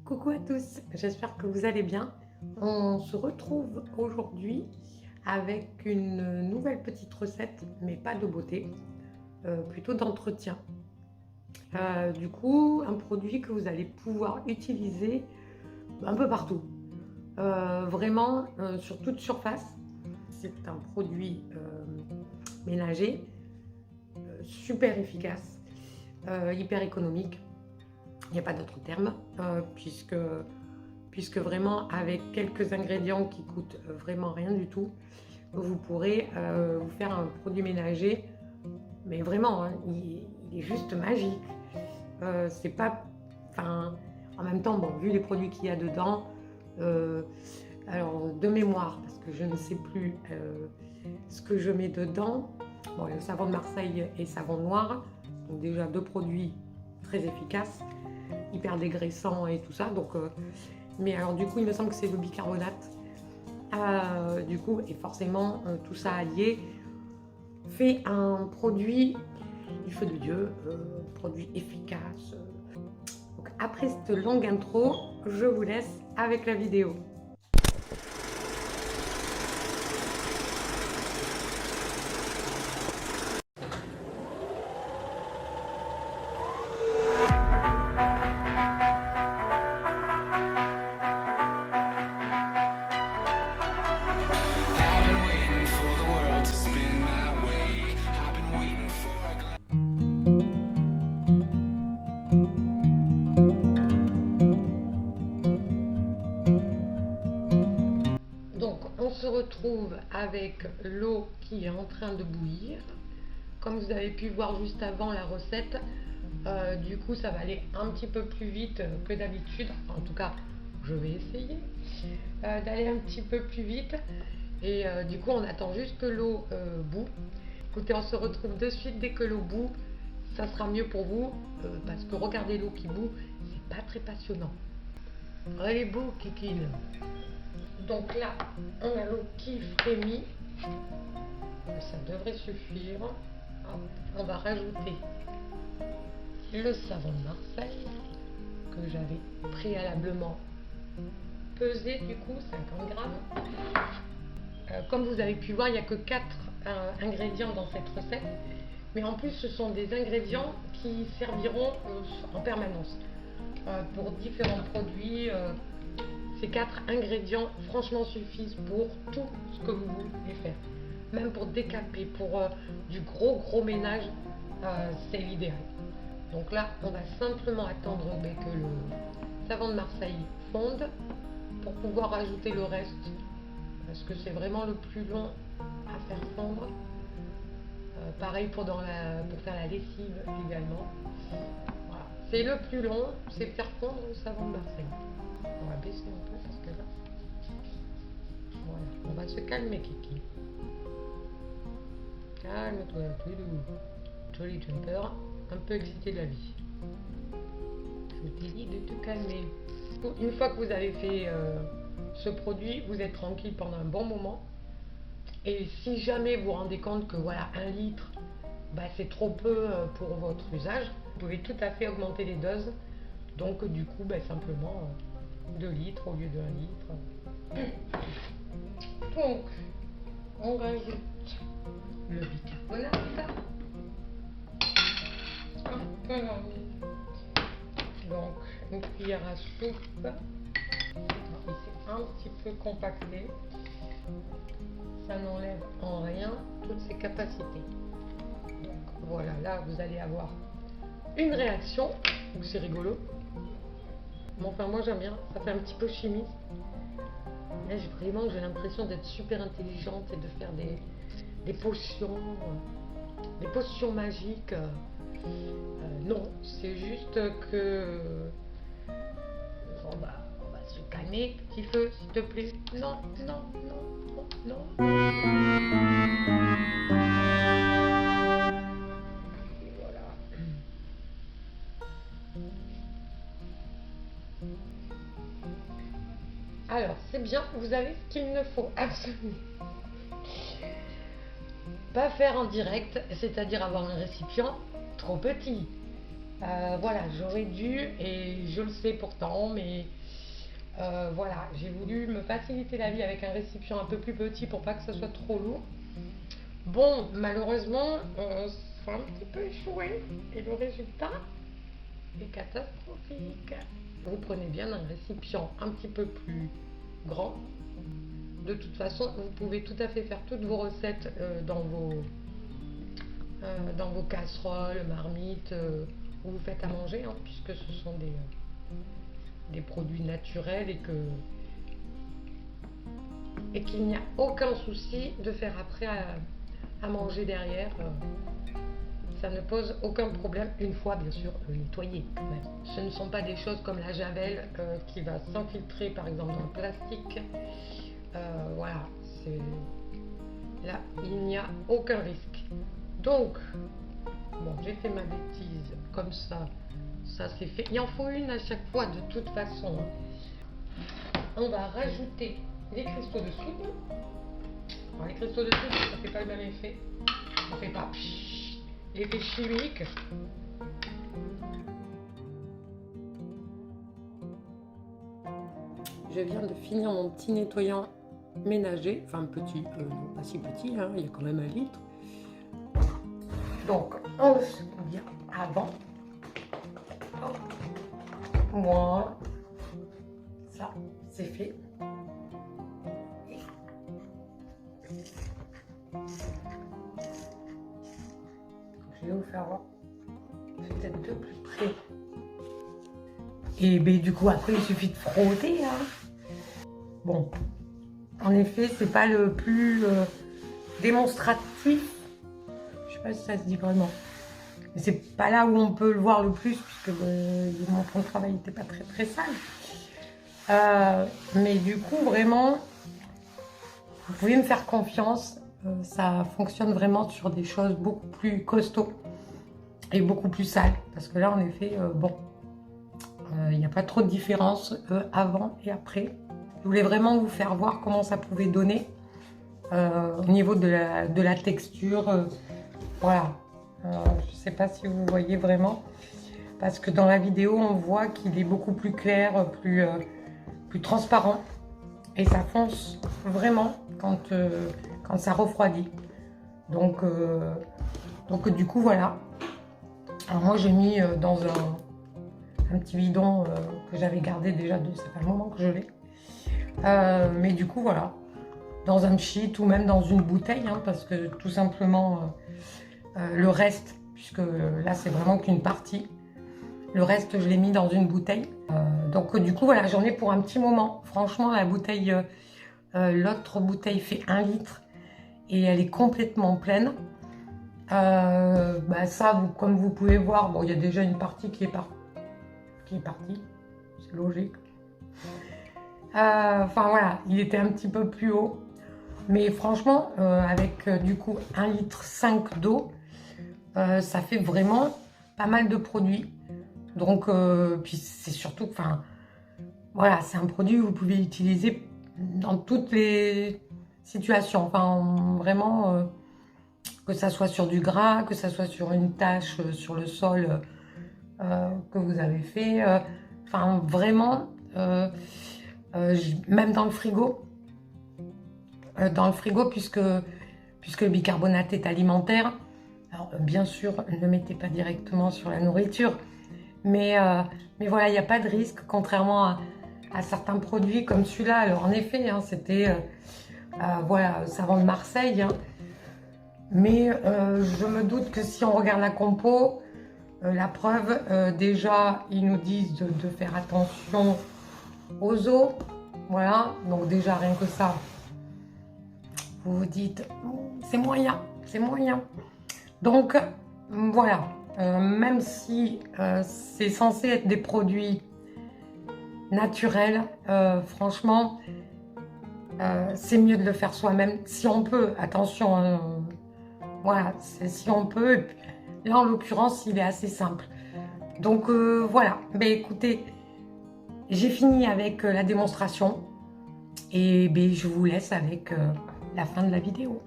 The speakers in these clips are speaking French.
Coucou à tous, j'espère que vous allez bien. On se retrouve aujourd'hui avec une nouvelle petite recette, mais pas de beauté, plutôt d'entretien. Du coup, un produit que vous allez pouvoir utiliser un peu partout, vraiment sur toute surface. C'est un produit ménager, super efficace, hyper économique. Il n'y a pas d'autre terme, puisque vraiment avec quelques ingrédients qui coûtent vraiment rien du tout, vous pourrez vous faire un produit ménager, mais vraiment, hein, il est juste magique. C'est pas, enfin, en même temps, bon, vu les produits qu'il y a dedans, alors de mémoire, parce que je ne sais plus ce que je mets dedans. Bon, le savon de Marseille et savon noir, donc déjà deux produits très efficaces, hyper dégraissant et tout ça. Donc, mais alors du coup, il me semble que c'est le bicarbonate. Du coup, et forcément, tout ça allié fait un produit du feu de Dieu, produit efficace. Donc, après cette longue intro, je vous laisse avec la vidéo. Donc on se retrouve avec l'eau qui est en train de bouillir. Comme vous avez pu voir juste avant la recette, du coup ça va aller un petit peu plus vite que d'habitude. En tout cas, je vais essayer d'aller un petit peu plus vite. Et du coup on attend juste que l'eau bout. Écoutez, on se retrouve de suite dès que l'eau bout. Ça sera mieux pour vous, parce que regardez l'eau qui bout, c'est pas très passionnant. Elle est beau, Kikil. Donc là, on a l'eau qui frémit. Ça devrait suffire. On va rajouter le savon de Marseille que j'avais préalablement pesé, du coup 50 grammes. Comme vous avez pu voir, il n'y a que 4 ingrédients dans cette recette. Mais en plus, ce sont des ingrédients qui serviront en permanence pour différents produits. Ces 4 ingrédients, franchement, suffisent pour tout ce que vous voulez faire. Même pour décaper, pour du gros ménage, c'est l'idéal. Donc là, on va simplement attendre que le savon de Marseille fonde pour pouvoir ajouter le reste, parce que c'est vraiment le plus long à faire fondre. Pareil pour faire la lessive également. Voilà. C'est le plus long, c'est faire fondre le savon de Marseille. On va baisser un peu parce que là, voilà, on va se calmer, Kiki. Calme-toi, joli jumper, un peu excité de la vie. Je t'ai dit de te calmer. Une fois que vous avez fait ce produit, vous êtes tranquille pendant un bon moment. Et si jamais vous vous rendez compte que voilà, 1 litre, c'est trop peu pour votre usage, vous pouvez tout à fait augmenter les doses. Donc du coup, simplement 2 litres au lieu de 1 litre. Donc, on rajoute le bicarbonate. Donc, une cuillère à soupe. Il s'est un petit peu compacté. Ça n'enlève en rien toutes ses capacités. Donc voilà, là vous allez avoir une réaction. Donc c'est rigolo. Mais enfin, moi j'aime bien. Ça fait un petit peu chimiste. Là j'ai l'impression d'être super intelligente et de faire des potions magiques. Non, c'est juste que on va se calmer, petit feu, s'il te plaît. Non. Et voilà. Alors, c'est bien, vous avez ce qu'il ne faut absolument pas faire en direct, c'est-à-dire avoir un récipient trop petit. Voilà, j'aurais dû, et je le sais pourtant, mais voilà, j'ai voulu me faciliter la vie avec un récipient un peu plus petit pour pas que ce soit trop lourd. Bon, malheureusement, ça a un petit peu échoué, et le résultat est catastrophique. Vous prenez bien un récipient un petit peu plus grand. De toute façon, vous pouvez tout à fait faire toutes vos recettes dans vos casseroles, marmites, où vous faites à manger, hein, puisque ce sont des produits naturels et qu'il n'y a aucun souci de faire après à manger derrière. Ça ne pose aucun problème, une fois bien sûr nettoyé quand même. Ce ne sont pas des choses comme la javel qui va s'infiltrer par exemple dans le plastique. Voilà, là il n'y a aucun risque. Donc, bon, j'ai fait ma bêtise comme ça c'est fait. Il en faut une à chaque fois de toute façon. On va rajouter les cristaux de soude. Alors, les cristaux de soude, ça ne fait pas le même effet. Ça ne fait pas l'effet chimique. Je viens de finir mon petit nettoyant ménager, enfin petit, non pas si petit, hein, il y a quand même 1 litre. Donc on le secoue bien avant. Voilà, ça c'est fait. Je vais vous faire voir peut-être de plus près. Et ben, du coup après il suffit de frotter. Hein. Bon, en effet c'est pas le plus démonstratif. Je sais pas si ça se dit vraiment. Mais c'est pas là où on peut le voir le plus puisque mon fond de travail n'était pas très sale. Mais du coup vraiment, vous pouvez me faire confiance. Ça fonctionne vraiment sur des choses beaucoup plus costauds et beaucoup plus sales. Parce que là en effet, bon, il n'y a pas trop de différence avant et après. Je voulais vraiment vous faire voir comment ça pouvait donner au niveau de la texture. Voilà. Je ne sais pas si vous voyez vraiment. Parce que dans la vidéo, on voit qu'il est beaucoup plus clair, plus transparent. Et ça fonce vraiment quand ça refroidit. Donc du coup, voilà. Alors moi, j'ai mis dans un petit bidon que j'avais gardé déjà, ça fait un moment que je l'ai. Mais du coup, voilà. Dans un pchit ou même dans une bouteille, hein, parce que tout simplement, le reste, puisque là, c'est vraiment qu'une partie. Le reste, je l'ai mis dans une bouteille. Donc du coup, voilà, j'en ai pour un petit moment. Franchement, la bouteille, l'autre bouteille fait 1 litre et elle est complètement pleine. Ça, comme vous pouvez voir, bon, il y a déjà une partie qui est partie. C'est logique. Enfin voilà, il était un petit peu plus haut. Mais franchement, avec du coup 1,5 litre d'eau, ça fait vraiment pas mal de produits. Donc, puis c'est surtout, enfin, voilà, c'est un produit que vous pouvez utiliser dans toutes les situations. Enfin, vraiment, que ça soit sur du gras, que ça soit sur une tache sur le sol que vous avez fait. Enfin, vraiment, même dans le frigo. Puisque le bicarbonate est alimentaire. Alors, bien sûr, ne mettez pas directement sur la nourriture. Mais voilà, il n'y a pas de risque, contrairement à certains produits comme celui-là. Alors en effet, hein, c'était voilà, savon de Marseille. Hein. Mais je me doute que si on regarde la compo, la preuve, déjà, ils nous disent de faire attention aux eaux. Voilà, donc déjà rien que ça, vous vous dites, c'est moyen, c'est moyen. Donc voilà. Même si c'est censé être des produits naturels, franchement, c'est mieux de le faire soi-même. Si on peut, attention, voilà, si on peut. Et puis, là, en l'occurrence, il est assez simple. Donc, voilà. Ben, écoutez, j'ai fini avec la démonstration. Et ben, je vous laisse avec la fin de la vidéo.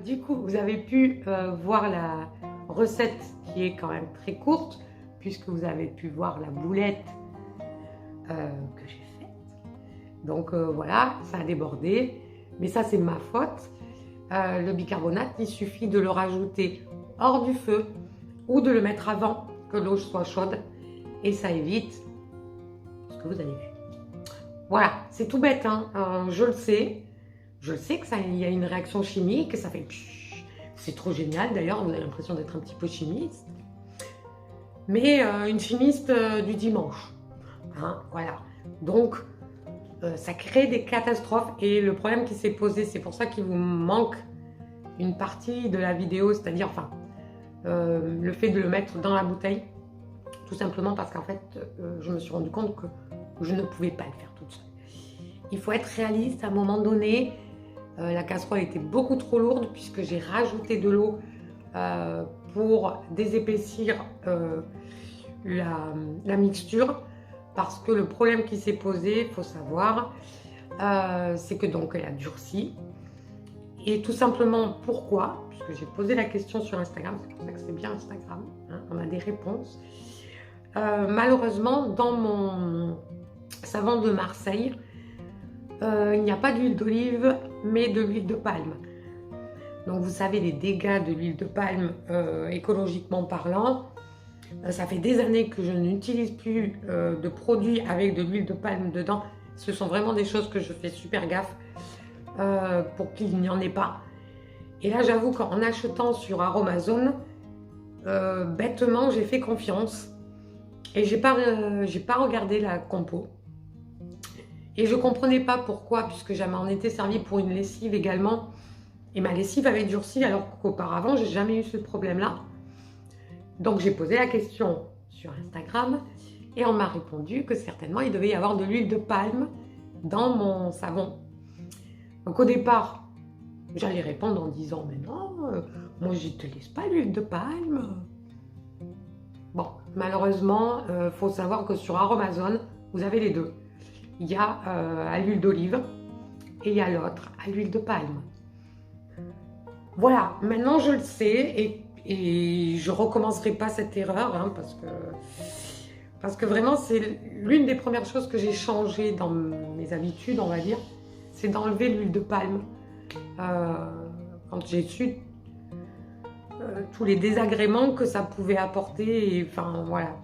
Du coup, vous avez pu voir la recette qui est quand même très courte puisque vous avez pu voir la boulette que j'ai faite. Donc voilà, ça a débordé, mais ça c'est ma faute. Le bicarbonate, il suffit de le rajouter hors du feu ou de le mettre avant que l'eau soit chaude et ça évite ce que vous avez vu. Voilà, c'est tout bête, hein. Je le sais que ça, il y a une réaction chimique, ça fait c'est trop génial d'ailleurs, vous avez l'impression d'être un petit peu chimiste, mais une chimiste du dimanche, hein, voilà. Donc ça crée des catastrophes et le problème qui s'est posé, c'est pour ça qu'il vous manque une partie de la vidéo, c'est-à-dire enfin le fait de le mettre dans la bouteille, tout simplement parce qu'en fait je me suis rendu compte que je ne pouvais pas le faire toute seule. Il faut être réaliste, à un moment donné, la casserole était beaucoup trop lourde puisque j'ai rajouté de l'eau pour désépaissir la mixture, parce que le problème qui s'est posé, il faut savoir, c'est que donc elle a durci. Et tout simplement pourquoi, puisque j'ai posé la question sur Instagram, c'est pour ça que c'est bien Instagram, hein, on a des réponses. Malheureusement, dans mon savon de Marseille, il n'y a pas d'huile d'olive, mais de l'huile de palme. Donc vous savez les dégâts de l'huile de palme écologiquement parlant. Ça fait des années que je n'utilise plus de produits avec de l'huile de palme dedans. Ce sont vraiment des choses que je fais super gaffe pour qu'il n'y en ait pas. Et là, j'avoue qu'en achetant sur Aromazone, bêtement, j'ai fait confiance. Et j'ai pas regardé la compo. Et je ne comprenais pas pourquoi, puisque j'avais en été servi pour une lessive également. Et ma lessive avait durci, alors qu'auparavant, j'ai jamais eu ce problème-là. Donc j'ai posé la question sur Instagram et on m'a répondu que certainement il devait y avoir de l'huile de palme dans mon savon. Donc au départ, j'allais répondre en disant mais non, moi je ne te laisse pas l'huile de palme. Bon, malheureusement, faut savoir que sur Aromazone, vous avez les deux. Il y a à l'huile d'olive et il y a l'autre à l'huile de palme. Voilà, maintenant je le sais et je ne recommencerai pas cette erreur hein, parce que vraiment c'est l'une des premières choses que j'ai changé dans mes habitudes, on va dire, c'est d'enlever l'huile de palme. Quand j'ai su tous les désagréments que ça pouvait apporter, et, enfin voilà,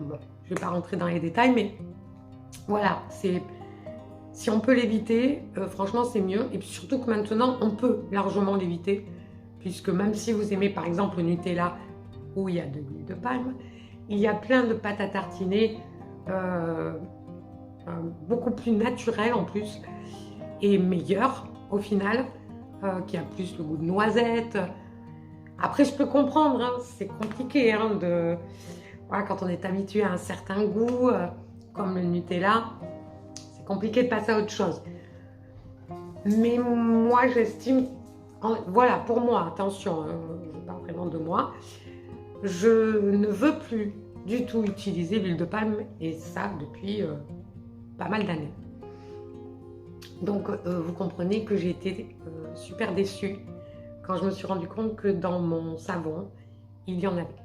bon, je ne vais pas rentrer dans les détails, mais voilà, si on peut l'éviter, franchement c'est mieux. Et puis surtout que maintenant on peut largement l'éviter, puisque même si vous aimez par exemple le Nutella où il y a de l'huile de palme, il y a plein de pâtes à tartiner beaucoup plus naturelles en plus et meilleures au final, qui a plus le goût de noisette. Après je peux comprendre, hein, c'est compliqué hein, voilà, quand on est habitué à un certain goût comme le Nutella, c'est compliqué de passer à autre chose. Mais moi j'estime, voilà pour moi, attention, je parle vraiment de moi, je ne veux plus du tout utiliser l'huile de palme et ça depuis pas mal d'années. Donc vous comprenez que j'ai été super déçue quand je me suis rendu compte que dans mon savon, il y en avait.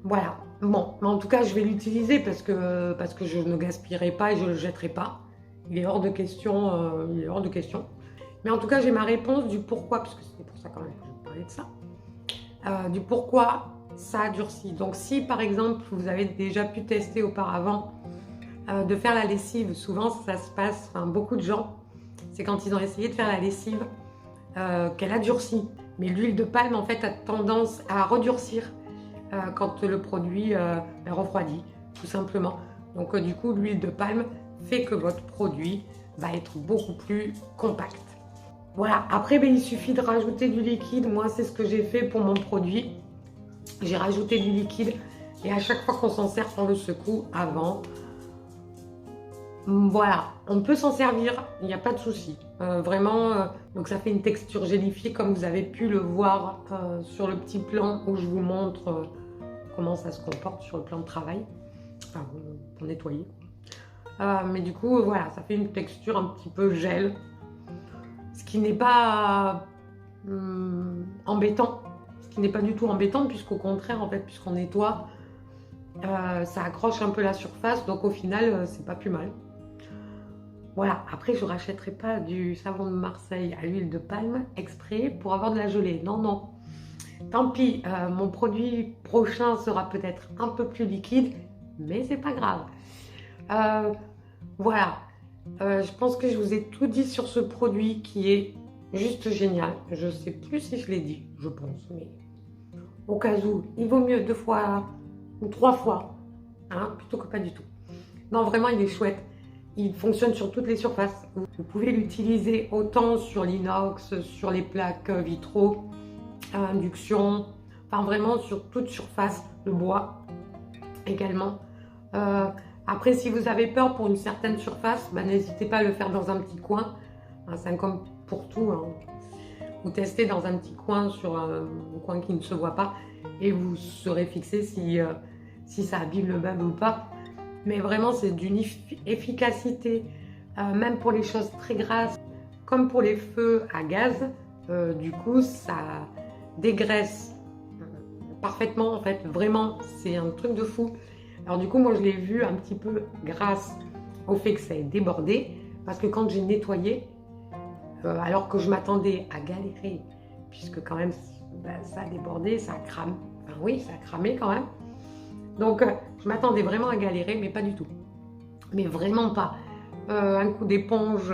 Voilà, bon, mais en tout cas je vais l'utiliser parce que je ne gaspillerai pas et je ne le jetterai pas. Il est hors de question, Mais en tout cas j'ai ma réponse du pourquoi, parce que c'était pour ça quand même que je parlais de ça. Du pourquoi ça a durci. Donc si par exemple vous avez déjà pu tester auparavant de faire la lessive, souvent ça se passe, enfin beaucoup de gens, c'est quand ils ont essayé de faire la lessive qu'elle a durci. Mais l'huile de palme en fait a tendance à redurcir quand le produit refroidit, tout simplement. Donc du coup l'huile de palme fait que votre produit va être beaucoup plus compact. Voilà, après il suffit de rajouter du liquide. Moi c'est ce que j'ai fait pour mon produit. J'ai rajouté du liquide et à chaque fois qu'on s'en sert, on le secoue avant. Voilà, on peut s'en servir, il n'y a pas de souci. Vraiment, donc ça fait une texture gélifiée comme vous avez pu le voir sur le petit plan où je vous montre comment ça se comporte sur le plan de travail, enfin, pour nettoyer. Mais du coup, voilà, ça fait une texture un petit peu gel, ce qui n'est pas embêtant, ce qui n'est pas du tout embêtante, puisqu'au contraire, en fait, puisqu'on nettoie, ça accroche un peu la surface, donc au final, c'est pas plus mal. Voilà, après, je ne rachèterai pas du savon de Marseille à l'huile de palme exprès pour avoir de la gelée. Non, non. Tant pis, mon produit prochain sera peut-être un peu plus liquide, mais c'est pas grave. Voilà, je pense que je vous ai tout dit sur ce produit qui est juste génial. Je ne sais plus si je l'ai dit, je pense, mais au cas où, il vaut mieux 2 fois ou 3 fois, hein, plutôt que pas du tout. Non, vraiment, il est chouette. Il fonctionne sur toutes les surfaces. Vous pouvez l'utiliser autant sur l'inox, sur les plaques vitraux, à induction, enfin vraiment sur toute surface, le bois également. Après, si vous avez peur pour une certaine surface, bah, n'hésitez pas à le faire dans un petit coin. C'est comme pour tout, hein. Vous testez dans un petit coin, sur un coin qui ne se voit pas, et vous serez fixé si ça abîme le meuble ou pas. Mais vraiment, c'est d'une efficacité, même pour les choses très grasses, comme pour les feux à gaz. Du coup, ça dégraisse parfaitement, en fait. Vraiment, c'est un truc de fou. Alors du coup, moi, je l'ai vu un petit peu grâce au fait que ça ait débordé. Parce que quand j'ai nettoyé, alors que je m'attendais à galérer, puisque quand même, ça a débordé, ça a cramé. Enfin oui, ça a cramé quand même. Donc, je m'attendais vraiment à galérer, mais pas du tout. Mais vraiment pas. Un coup d'éponge,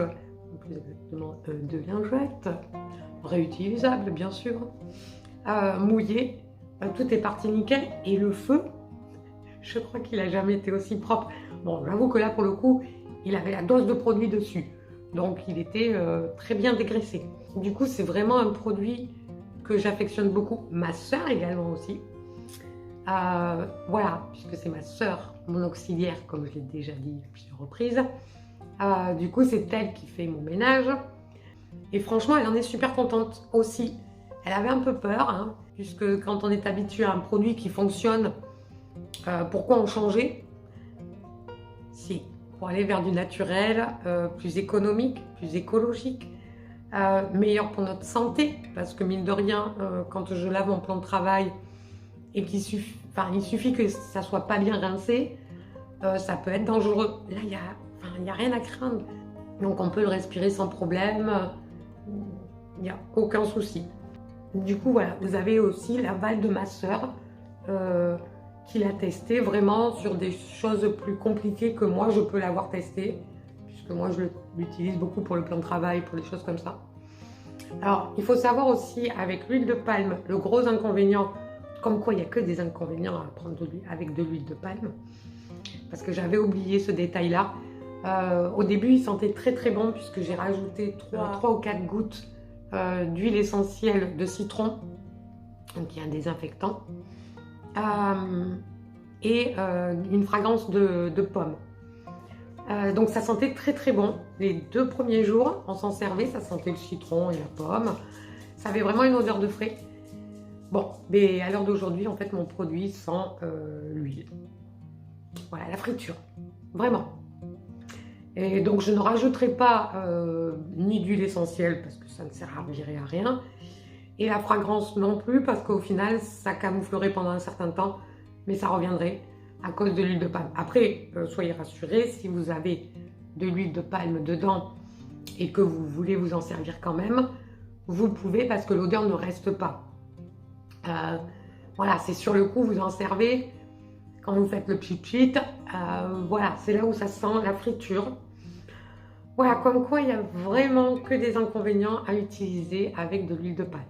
plus exactement de lingette, réutilisable bien sûr, mouillé, tout est parti nickel. Et le feu, je crois qu'il n'a jamais été aussi propre. Bon, j'avoue que là, pour le coup, il avait la dose de produit dessus. Donc, il était très bien dégraissé. Du coup, c'est vraiment un produit que j'affectionne beaucoup. Ma soeur également aussi. Voilà, puisque c'est ma soeur, mon auxiliaire, comme je l'ai déjà dit à plusieurs reprises. Du coup, c'est elle qui fait mon ménage. Et franchement, elle en est super contente aussi. Elle avait un peu peur, hein, puisque quand on est habitué à un produit qui fonctionne, pourquoi en changer? Si, pour aller vers du naturel, plus économique, plus écologique, meilleur pour notre santé, parce que mine de rien, quand je lave mon plan de travail, et qu'il suffit, il suffit que ça ne soit pas bien rincé, ça peut être dangereux. Là, il n'y a rien à craindre. Donc, on peut le respirer sans problème. Il n'y a aucun souci. Du coup, voilà, vous avez aussi l'aval de ma soeur qui l'a testé vraiment sur des choses plus compliquées que moi, je peux l'avoir testé. Puisque moi, je l'utilise beaucoup pour le plan de travail, pour les choses comme ça. Alors, il faut savoir aussi, avec l'huile de palme, le gros inconvénient, comme quoi il n'y a que des inconvénients à prendre avec de l'huile de palme, parce que j'avais oublié ce détail-là. Au début, il sentait très très bon, puisque j'ai rajouté 3 ou 4 gouttes d'huile essentielle de citron, donc qui est un désinfectant, et une fragrance de pomme. Donc ça sentait très très bon. Les 2 premiers jours, on s'en servait, ça sentait le citron et la pomme. Ça avait vraiment une odeur de frais. Bon, mais à l'heure d'aujourd'hui, en fait, mon produit sent l'huile. Voilà, la friture. Vraiment. Et donc, je ne rajouterai pas ni d'huile essentielle, parce que ça ne sert à virer à rien. Et la fragrance non plus, parce qu'au final, ça camouflerait pendant un certain temps, mais ça reviendrait à cause de l'huile de palme. Après, soyez rassurés, si vous avez de l'huile de palme dedans et que vous voulez vous en servir quand même, vous pouvez, parce que l'odeur ne reste pas. Voilà, c'est sur le coup, vous en servez quand vous faites le pchit-pchit. Voilà, c'est là où ça sent la friture. Voilà, comme quoi il n'y a vraiment que des inconvénients à utiliser avec de l'huile de palme.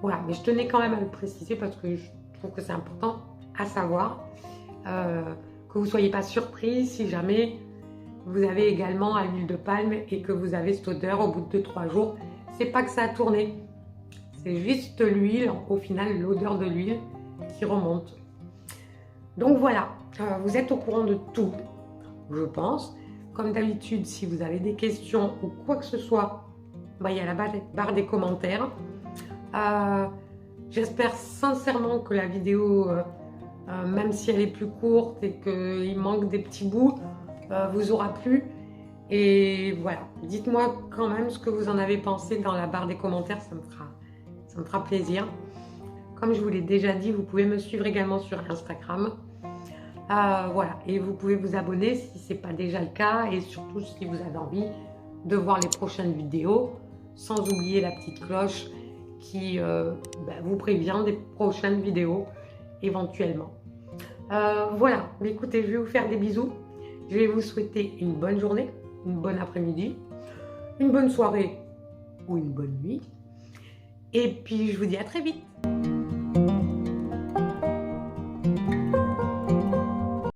Voilà, mais je tenais quand même à le préciser parce que je trouve que c'est important à savoir. Que vous ne soyez pas surpris si jamais vous avez également à l'huile de palme et que vous avez cette odeur au bout de 2-3 jours. C'est pas que ça a tourné. C'est juste l'huile, au final, l'odeur de l'huile qui remonte. Donc voilà, vous êtes au courant de tout, je pense. Comme d'habitude, si vous avez des questions ou quoi que ce soit, il y a la barre des commentaires. J'espère sincèrement que la vidéo, même si elle est plus courte et qu'il manque des petits bouts, vous aura plu. Et voilà, dites-moi quand même ce que vous en avez pensé dans la barre des commentaires, ça me fera plaisir. Comme je vous l'ai déjà dit, vous pouvez me suivre également sur Instagram. Voilà, et vous pouvez vous abonner si ce n'est pas déjà le cas et surtout si vous avez envie de voir les prochaines vidéos, sans oublier la petite cloche qui vous prévient des prochaines vidéos éventuellement. Voilà, mais écoutez, je vais vous faire des bisous. Je vais vous souhaiter une bonne journée, une bonne après-midi, une bonne soirée ou une bonne nuit. Et puis je vous dis à très vite.